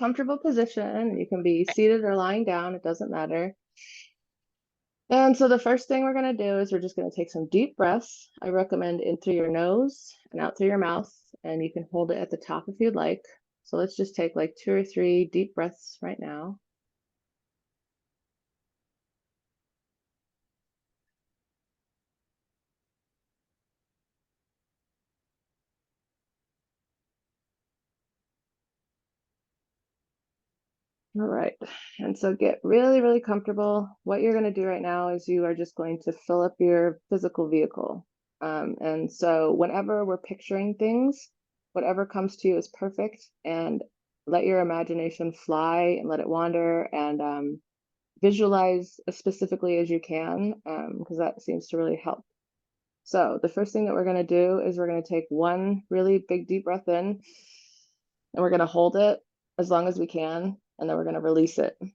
comfortable position. You can be seated or lying down, it doesn't matter. And so the first thing we're going to do is we're just going to take some deep breaths. I recommend in through your nose and out through your mouth, and you can hold it at the top if you'd like. So let's just take like 2 or 3 deep breaths right now. All right, and so get really, really comfortable. What you're going to do right now is you are just going to fill up your physical vehicle. And so whenever we're picturing things, whatever comes to you is perfect, and let your imagination fly and let it wander, and visualize as specifically as you can, because that seems to really help. So the first thing that we're going to do is we're going to take one really big deep breath in, and we're going to hold it as long as we can, and then we're going to release it. And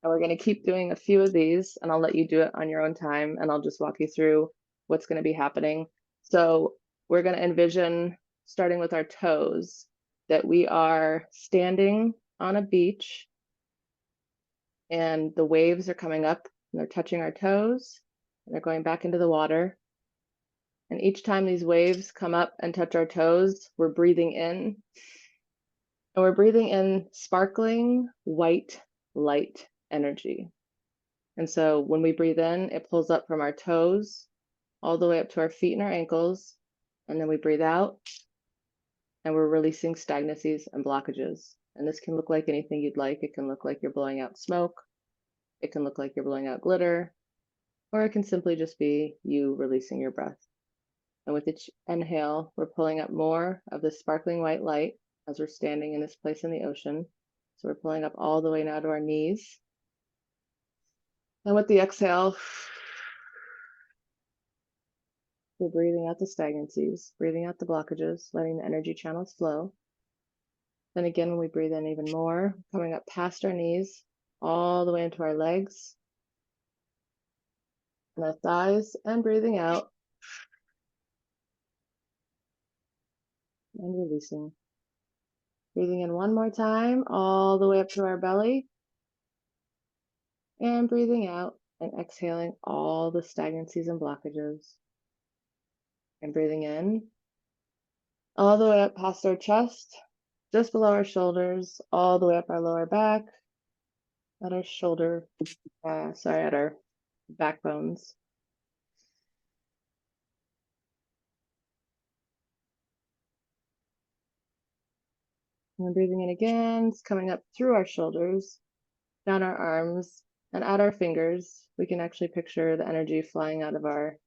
we're going to keep doing a few of these, and I'll let you do it on your own time, and I'll just walk you through what's going to be happening. So we're going to envision, starting with our toes, that we are standing on a beach, and the waves are coming up, and they're touching our toes, and they're going back into the water. And each time these waves come up and touch our toes, we're breathing in. And we're breathing in sparkling white light energy. And so when we breathe in, it pulls up from our toes all the way up to our feet and our ankles. And then we breathe out, and we're releasing stagnancies and blockages. And this can look like anything you'd like. It can look like you're blowing out smoke. It can look like you're blowing out glitter, or it can simply just be you releasing your breath. And with each inhale, we're pulling up more of the sparkling white light as we're standing in this place in the ocean. So we're pulling up all the way now to our knees. And with the exhale, we're breathing out the stagnancies, breathing out the blockages, letting the energy channels flow. Then again, when we breathe in even more, coming up past our knees, all the way into our legs and our thighs, and breathing out and releasing. Breathing in one more time, all the way up to our belly, and breathing out and exhaling all the stagnancies and blockages. And breathing in, all the way up past our chest, just below our shoulders, all the way up our lower back, at our shoulder, at our backbones. And then breathing in again, it's coming up through our shoulders, down our arms, and at our fingers. We can actually picture the energy flying out of our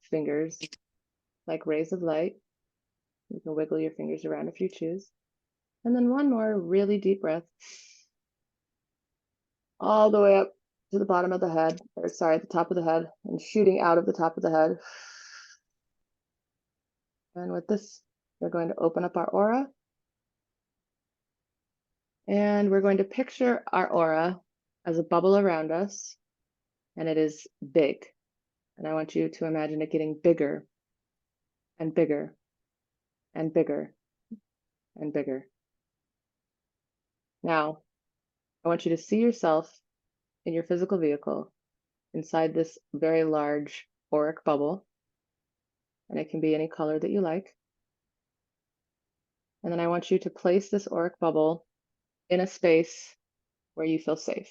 fingers like rays of light. You can wiggle your fingers around if you choose. And then one more really deep breath, all the way up to the bottom of the head, or sorry, the top of the head, and shooting out of the top of the head. And with this, we're going to open up our aura. And we're going to picture our aura as a bubble around us, and it is big. And I want you to imagine it getting bigger and bigger and bigger and bigger. Now, I want you to see yourself in your physical vehicle inside this very large auric bubble, and it can be any color that you like. And then I want you to place this auric bubble in a space where you feel safe.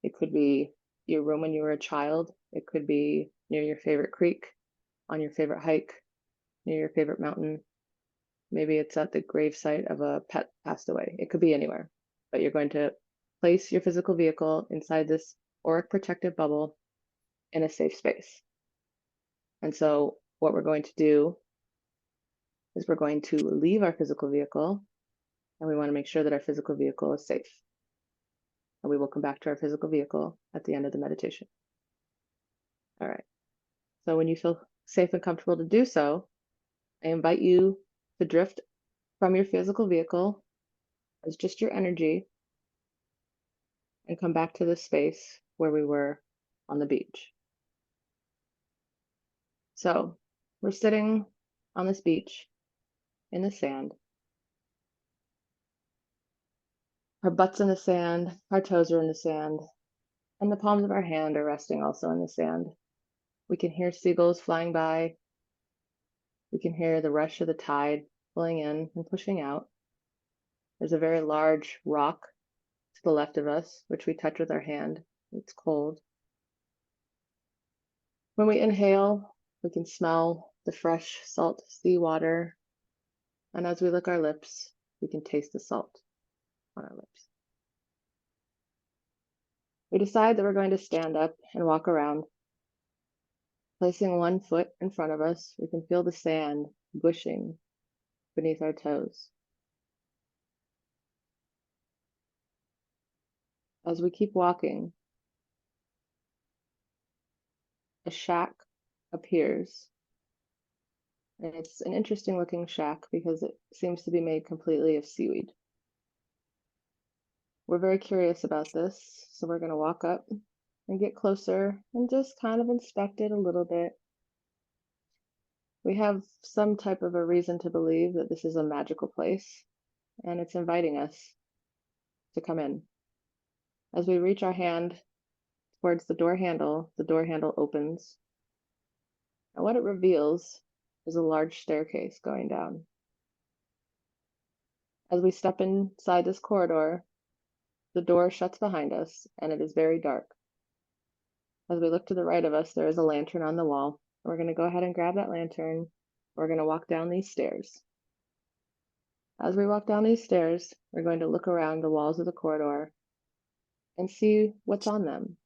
It could be your room when you were a child. It could be near your favorite creek, on your favorite hike, near your favorite mountain. Maybe it's at the gravesite of a pet passed away. It could be anywhere, but you're going to place your physical vehicle inside this auric protective bubble in a safe space. And so what we're going to do is we're going to leave our physical vehicle, and we want to make sure that our physical vehicle is safe. And we will come back to our physical vehicle at the end of the meditation. All right. So when you feel safe and comfortable to do so, I invite you to drift from your physical vehicle as just your energy and come back to the space where we were on the beach. So we're sitting on this beach in the sand. Our butt's in the sand, our toes are in the sand, and the palms of our hand are resting also in the sand. We can hear seagulls flying by. We can hear the rush of the tide pulling in and pushing out. There's a very large rock to the left of us, which we touch with our hand. It's cold. When we inhale, we can smell the fresh salt seawater. And as we lick our lips, we can taste the salt on our lips. We decide that we're going to stand up and walk around. Placing one foot in front of us, we can feel the sand gushing beneath our toes. As we keep walking, a shack appears. And it's an interesting looking shack because it seems to be made completely of seaweed. We're very curious about this, so we're going to walk up and get closer and just kind of inspect it a little bit. We have some type of a reason to believe that this is a magical place, and it's inviting us to come in. As we reach our hand towards the door handle opens, and what it reveals is a large staircase going down. As we step inside this corridor, the door shuts behind us, and it is very dark. As we look to the right of us, there is a lantern on the wall. We're going to go ahead and grab that lantern. We're going to walk down these stairs. As we walk down these stairs, we're going to look around the walls of the corridor and see what's on them.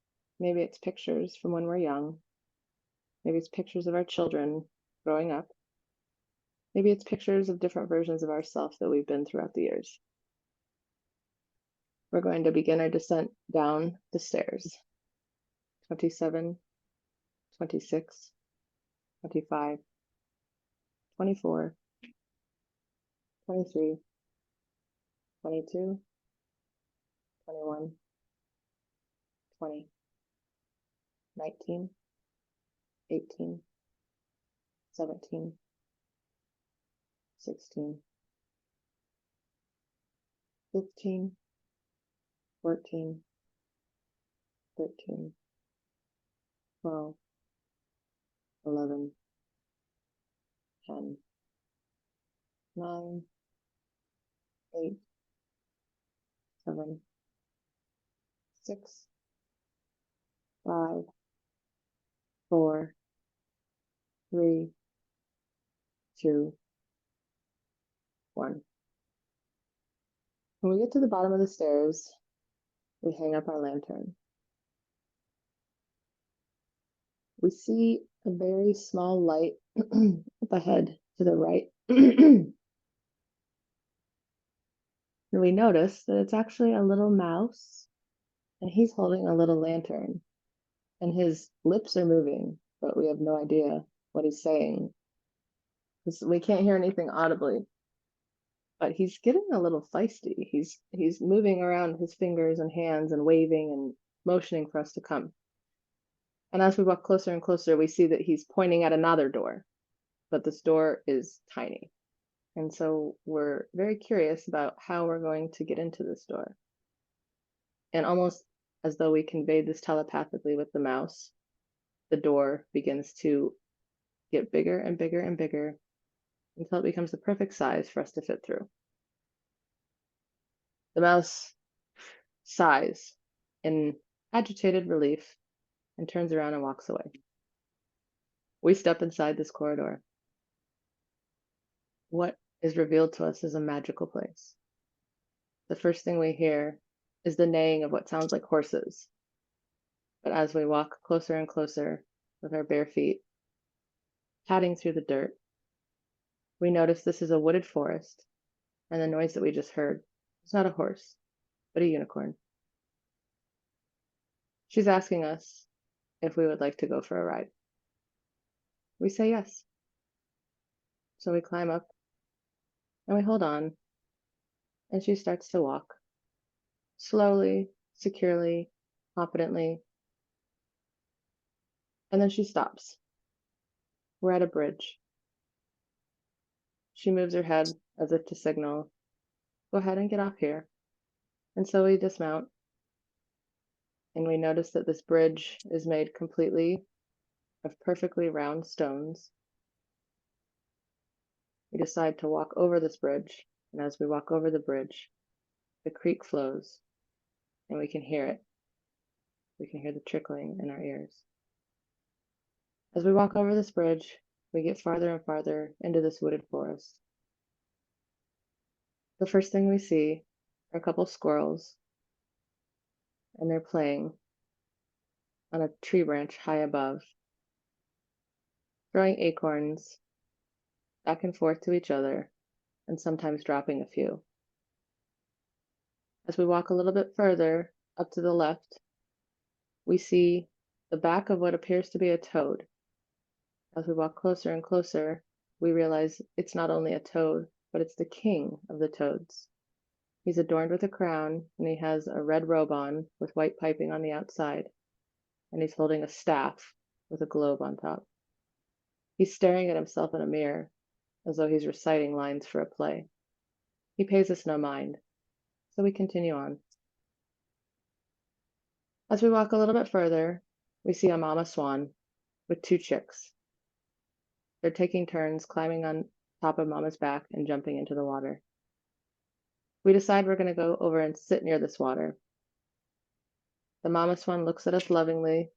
Maybe it's pictures from when we're young. Maybe it's pictures of our children growing up. Maybe it's pictures of different versions of ourselves that we've been throughout the years. We're going to begin our descent down the stairs. 27, 26, 25, 24, 23, 22, 21, 20, 19, 18, 17, 16, 15, 14, 13, 12, 11, 10, 9, 8, 7, 6, 5, 4, 3, 2, 1. When we get to the bottom of the stairs, we hang up our lantern. We see a very small light up ahead to the right. And we notice that it's actually a little mouse, and he's holding a little lantern, and his lips are moving, but we have no idea what he's saying. We can't hear anything audibly, but he's getting a little feisty. He's moving around his fingers and hands and waving and motioning for us to come. And as we walk closer and closer, we see that he's pointing at another door, but this door is tiny. And so we're very curious about how we're going to get into this door. And almost as though we conveyed this telepathically with the mouse, the door begins to get bigger and bigger and bigger until it becomes the perfect size for us to fit through. The mouse sighs in agitated relief and turns around and walks away. We step inside this corridor. What is revealed to us is a magical place. The first thing we hear is the neighing of what sounds like horses. But as we walk closer and closer with our bare feet, padding through the dirt, we notice this is a wooded forest, and the noise that we just heard is not a horse, but a unicorn. She's asking us if we would like to go for a ride. We say yes. So we climb up and we hold on, and she starts to walk slowly, securely, confidently. And then she stops. We're at a bridge. She moves her head as if to signal, go ahead and get off here. And so we dismount and we notice that this bridge is made completely of perfectly round stones. We decide to walk over this bridge, and as we walk over the bridge, the creek flows, and we can hear it. We can hear the trickling in our ears. As we walk over this bridge, we get farther and farther into this wooded forest. The first thing we see are a couple squirrels, and they're playing on a tree branch high above, throwing acorns back and forth to each other, and sometimes dropping a few. As we walk a little bit further up to the left, we see the back of what appears to be a toad. As we walk closer and closer, we realize it's not only a toad, but it's the king of the toads. He's adorned with a crown, and he has a red robe on with white piping on the outside, and he's holding a staff with a globe on top. He's staring at himself in a mirror, as though he's reciting lines for a play. He pays us no mind, so we continue on. As we walk a little bit further, we see a mama swan with two chicks. They're taking turns climbing on top of mama's back and jumping into the water. We decide we're going to go over and sit near this water. The mama swan looks at us lovingly,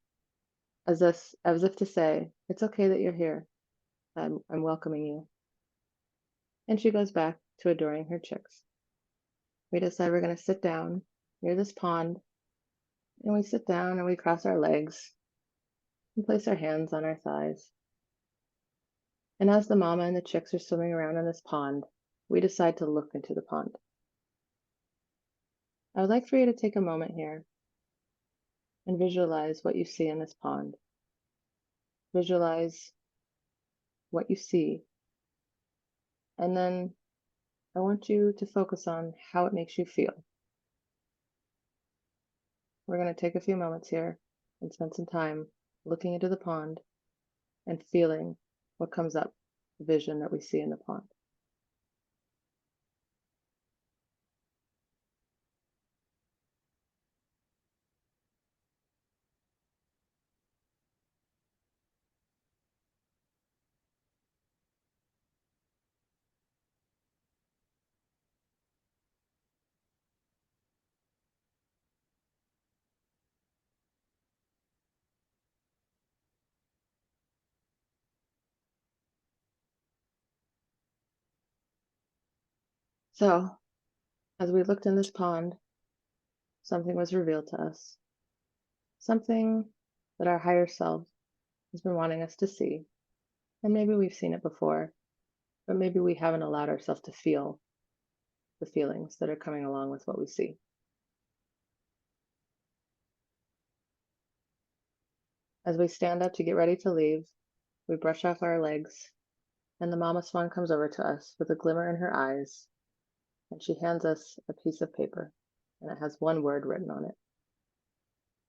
as if to say, "It's okay that you're here. I'm welcoming you." And she goes back to adoring her chicks. We decide we're going to sit down near this pond, and we sit down and we cross our legs and place our hands on our thighs. And as the mama and the chicks are swimming around in this pond, we decide to look into the pond. I would like for you to take a moment here and visualize what you see in this pond. Visualize what you see. And then I want you to focus on how it makes you feel. We're going to take a few moments here and spend some time looking into the pond and feeling what comes up, the vision that we see in the pond. So, as we looked in this pond, something was revealed to us. Something that our higher self has been wanting us to see. And maybe we've seen it before, but maybe we haven't allowed ourselves to feel the feelings that are coming along with what we see. As we stand up to get ready to leave, we brush off our legs, and the mama swan comes over to us with a glimmer in her eyes, and she hands us a piece of paper, and it has one word written on it.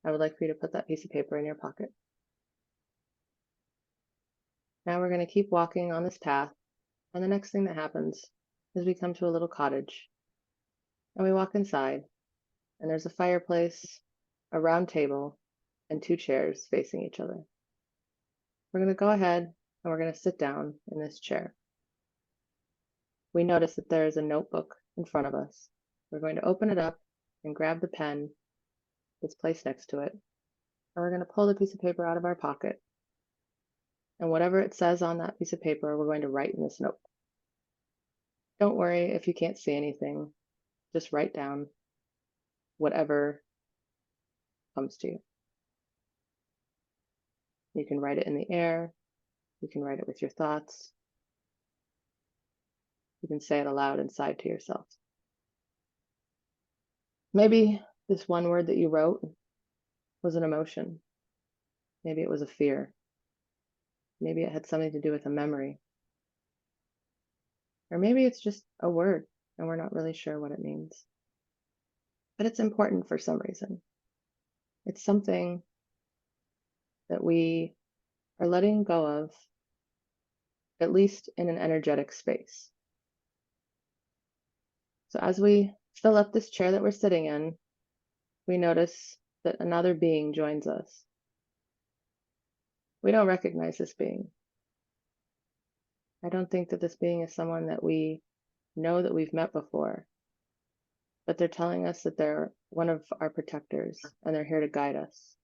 I would like for you to put that piece of paper in your pocket. Now we're going to keep walking on this path, and the next thing that happens is we come to a little cottage, and we walk inside, and there's a fireplace, a round table, and two chairs facing each other. We're going to go ahead and we're going to sit down in this chair. We notice that there is a notebook in front of us. We're going to open it up and grab the pen that's placed next to it. And we're going to pull the piece of paper out of our pocket. And whatever it says on that piece of paper, we're going to write in this notebook. Don't worry if you can't see anything. Just write down whatever comes to you. You can write it in the air. You can write it with your thoughts. You can say it aloud inside to yourself. Maybe this one word that you wrote was an emotion. Maybe it was a fear. Maybe it had something to do with a memory. Or maybe it's just a word and we're not really sure what it means. But it's important for some reason. It's something that we are letting go of, at least in an energetic space. So as we fill up this chair that we're sitting in, we notice that another being joins us. We don't recognize this being. I don't think that this being is someone that we know that we've met before, but they're telling us that they're one of our protectors and they're here to guide us.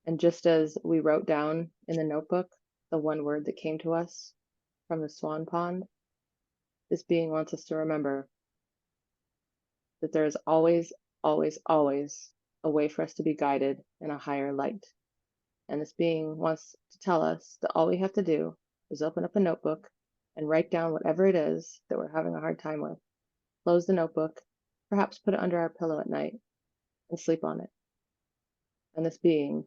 And just as we wrote down in the notebook the one word that came to us from the swan pond, this being wants us to remember that there is always, always, always a way for us to be guided in a higher light. And this being wants to tell us that all we have to do is open up a notebook and write down whatever it is that we're having a hard time with. Close the notebook, perhaps put it under our pillow at night, and sleep on it. And this being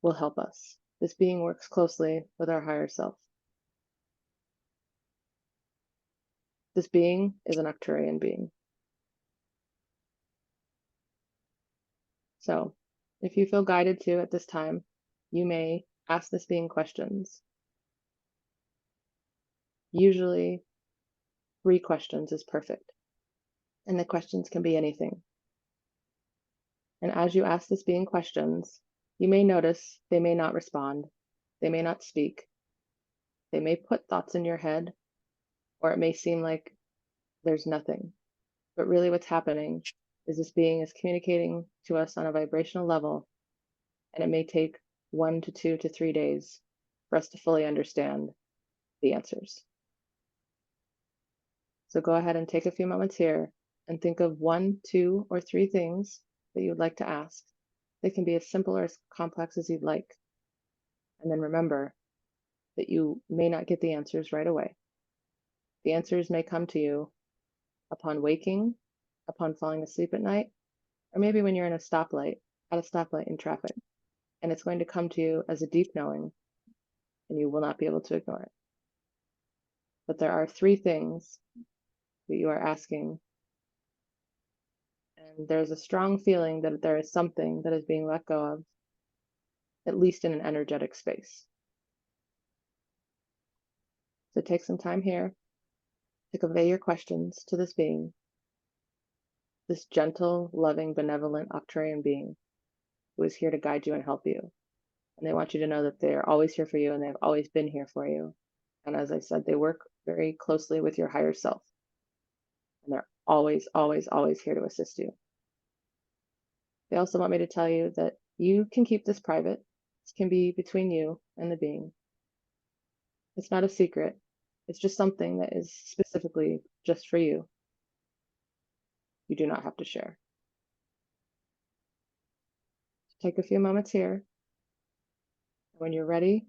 will help us. This being works closely with our higher self. This being is an Arcturian being. So, if you feel guided to at this time, you may ask this being questions. Usually, 3 questions is perfect, and the questions can be anything. And as you ask this being questions, you may notice they may not respond, they may not speak, they may put thoughts in your head, or it may seem like there's nothing. But really, what's happening is this being is communicating to us on a vibrational level, and it may take 1 to 2 to 3 days for us to fully understand the answers. So go ahead and take a few moments here and think of 1, 2, or 3 things that you would like to ask. They can be as simple or as complex as you'd like. And then remember that you may not get the answers right away. The answers may come to you upon waking, upon falling asleep at night, or maybe when you're in a stoplight, at a stoplight in traffic. And it's going to come to you as a deep knowing, and you will not be able to ignore it. But there are 3 things that you are asking, and there's a strong feeling that there is something that is being let go of, at least in an energetic space. So take some time here to convey your questions to this being, this gentle, loving, benevolent Arcturian being who is here to guide you and help you. And they want you to know that they are always here for you and they've always been here for you. And as I said, they work very closely with your higher self. And they're always, always, always here to assist you. They also want me to tell you that you can keep this private. This can be between you and the being. It's not a secret. It's just something that is specifically just for you. You do not have to share. Take a few moments here. When you're ready,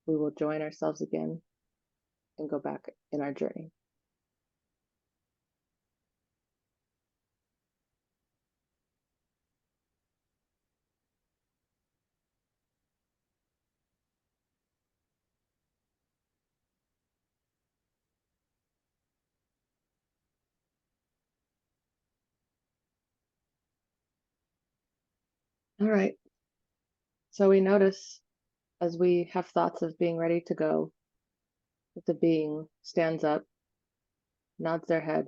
we will join ourselves again and go back in our journey. All right. So we notice as we have thoughts of being ready to go, that the being stands up, nods their head,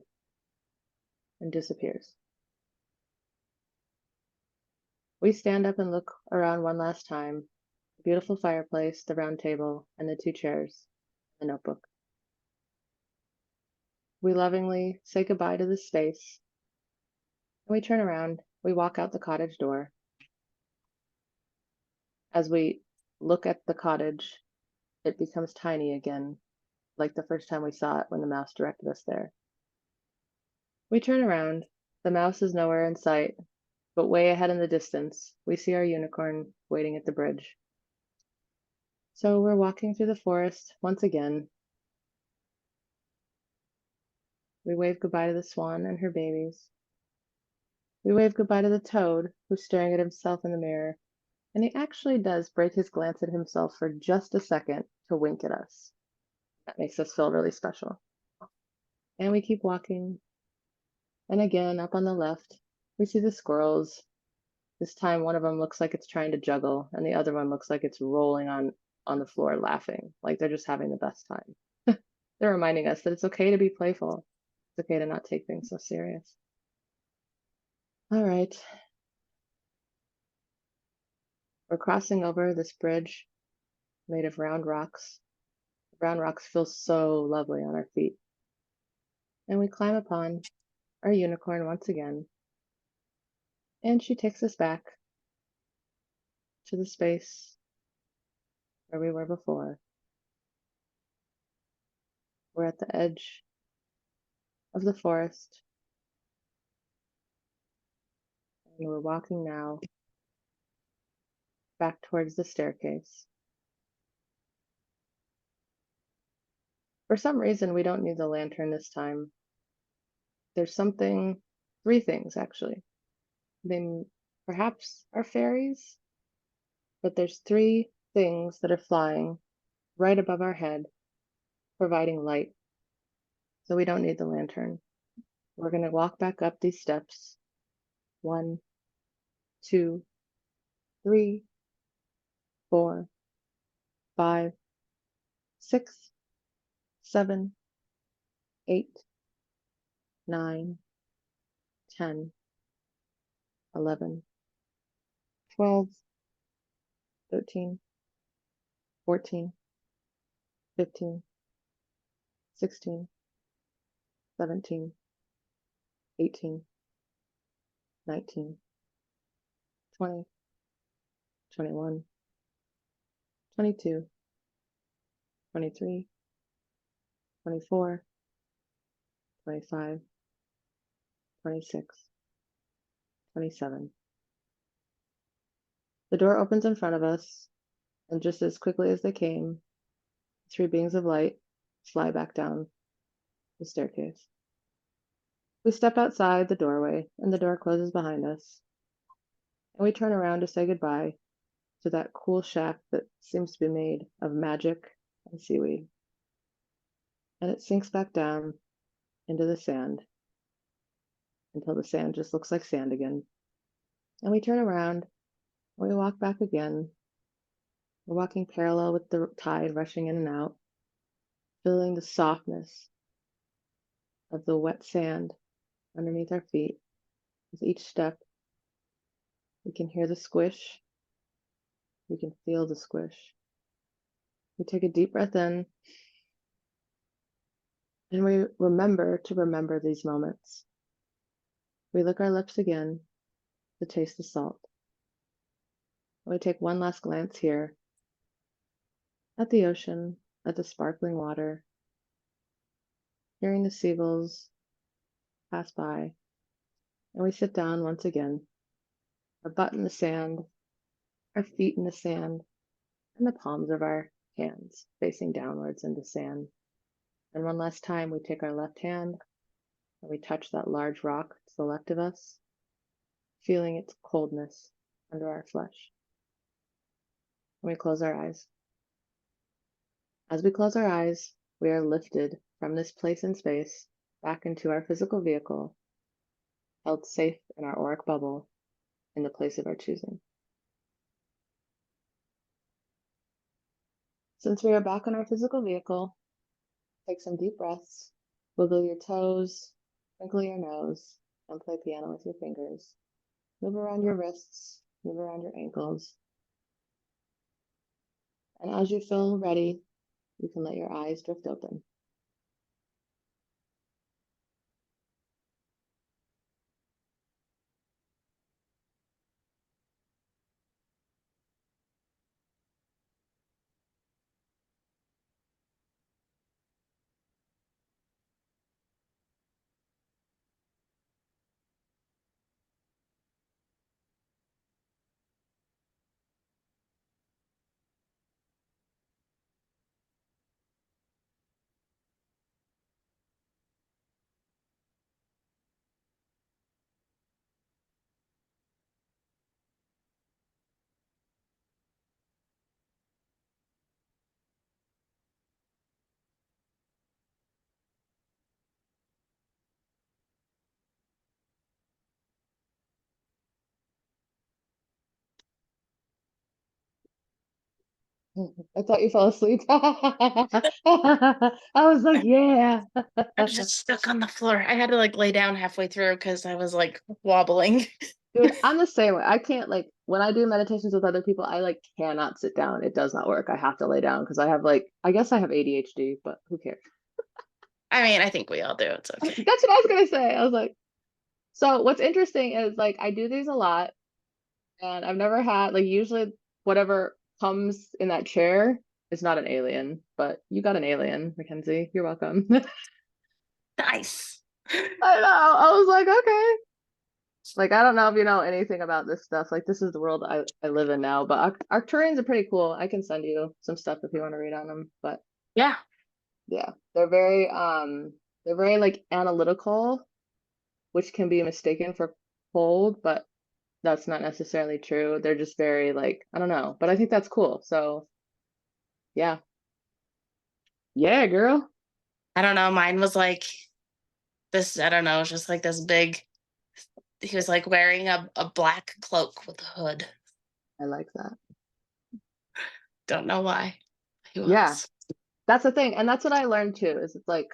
and disappears. We stand up and look around one last time, the beautiful fireplace, the round table, and the 2 chairs, the notebook. We lovingly say goodbye to this space, and we turn around, we walk out the cottage door. As we look at the cottage, it becomes tiny again, like the first time we saw it when the mouse directed us there. We turn around, the mouse is nowhere in sight, but way ahead in the distance, we see our unicorn waiting at the bridge. So we're walking through the forest once again. We wave goodbye to the swan and her babies. We wave goodbye to the toad, who's staring at himself in the mirror, and he actually does break his glance at himself for just a second to wink at us. That makes us feel really special. And we keep walking. And again, up on the left, we see the squirrels. This time, one of them looks like it's trying to juggle, and the other one looks like it's rolling on on the floor laughing, like they're just having the best time. They're reminding us that it's okay to be playful. It's okay to not take things so serious. All right, we're crossing over this bridge made of round rocks. The round rocks feel so lovely on our feet. And we climb upon our unicorn once again. And she takes us back to the space where we were before. We're at the edge of the forest, and we're walking now back towards the staircase. For some reason, we don't need the lantern this time. There's something, three things actually. They perhaps are fairies, but there's three things that are flying right above our head, providing light. So we don't need the lantern. We're going to walk back up these steps. 1, 2, 3, 4, 5, 6, 7, 8, 9, 10, 11, 12, 13, 14, 15, 16, 17, 18, 19, 20, 21, 22, 23, 24, 25, 26, 27. The door opens in front of us, and just as quickly as they came, three beings of light fly back down the staircase. We step outside the doorway, and the door closes behind us, and we turn around to say goodbye to that cool shack that seems to be made of magic and seaweed. And it sinks back down into the sand until the sand just looks like sand again. And we turn around, and we walk back again. We're walking parallel with the tide rushing in and out, feeling the softness of the wet sand underneath our feet. With each step, we can hear the squish. We can feel the squish. We take a deep breath in, and we remember to remember these moments. We lick our lips again to taste the salt. And we take one last glance here at the ocean, at the sparkling water, hearing the seagulls pass by, and we sit down once again, our butt in the sand, our feet in the sand, and the palms of our hands facing downwards into sand. And one last time, we take our left hand and we touch that large rock to the left of us, feeling its coldness under our flesh. And we close our eyes. As we close our eyes, we are lifted from this place in space back into our physical vehicle, held safe in our auric bubble in the place of our choosing. Since we are back in our physical vehicle, take some deep breaths, wiggle your toes, twinkle your nose, and play piano with your fingers. Move around your wrists, move around your ankles. And as you feel ready, you can let your eyes drift open. I thought you fell asleep. I was like, yeah. I was just stuck on the floor. I had to like lay down halfway through because I was like wobbling. Dude, I'm the same way. I can't like when I do meditations with other people, I like cannot sit down. It does not work. I have to lay down because I have like I guess I have ADHD, but who cares? I mean, I think we all do. It's okay. That's what I was gonna say. I was like, so what's interesting is like I do these a lot and I've never had like usually whatever comes in that chair is not an alien, but you got an alien, Mackenzie. You're welcome. Nice. I know. I was like, okay. Like I don't know if you know anything about this stuff. Like this is the world I live in now. But Arcturians are pretty cool. I can send you some stuff if you want to read on them. But Yeah. yeah, they're very like analytical, which can be mistaken for cold, but that's not necessarily true. They're just very like, I don't know. But I think that's cool. So yeah. Yeah, girl. I don't know. Mine was like this, I don't know, just like this big, he was like wearing a black cloak with a hood. I like that. Don't know why. He Yeah. was. That's the thing. And that's what I learned too, is it's like,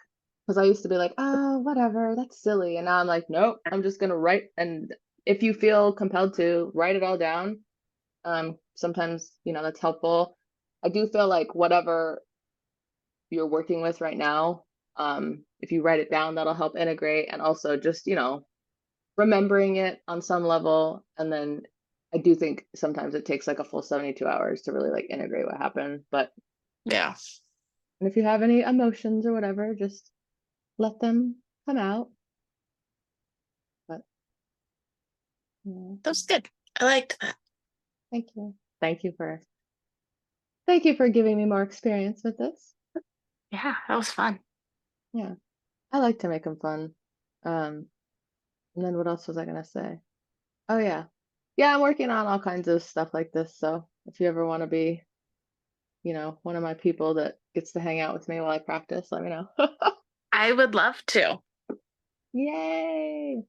because I used to be like, oh, whatever, that's silly. And now I'm like, nope, I'm just gonna write. And if you feel compelled to write it all down, sometimes, that's helpful. I do feel like whatever you're working with right now, if you write it down, that'll help integrate. And also just, remembering it on some level. And then I do think sometimes it takes like a full 72 hours to really like integrate what happened. But Yeah. and if you have any emotions or whatever, just let them come out. But yeah, That was good. I liked that. thank you. Thank you for giving me more experience with this. Yeah, that was fun. Yeah, I like to make them fun. And then what else was I gonna say? Oh yeah. Yeah, I'm working on all kinds of stuff like this. So if you ever want to be, one of my people that gets to hang out with me while I practice, let me know. I would love to. Yay.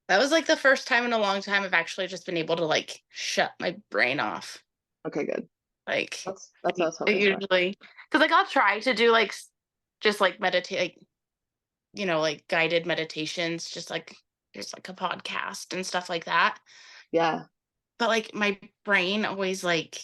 That was like the first time in a long time I've actually just been able to like shut my brain off. Okay, good. Like That's what I was I hoping for. usually, because like I'll try to do like just like meditate, like, like guided meditations, just like a podcast and stuff like that. Yeah. But like my brain always like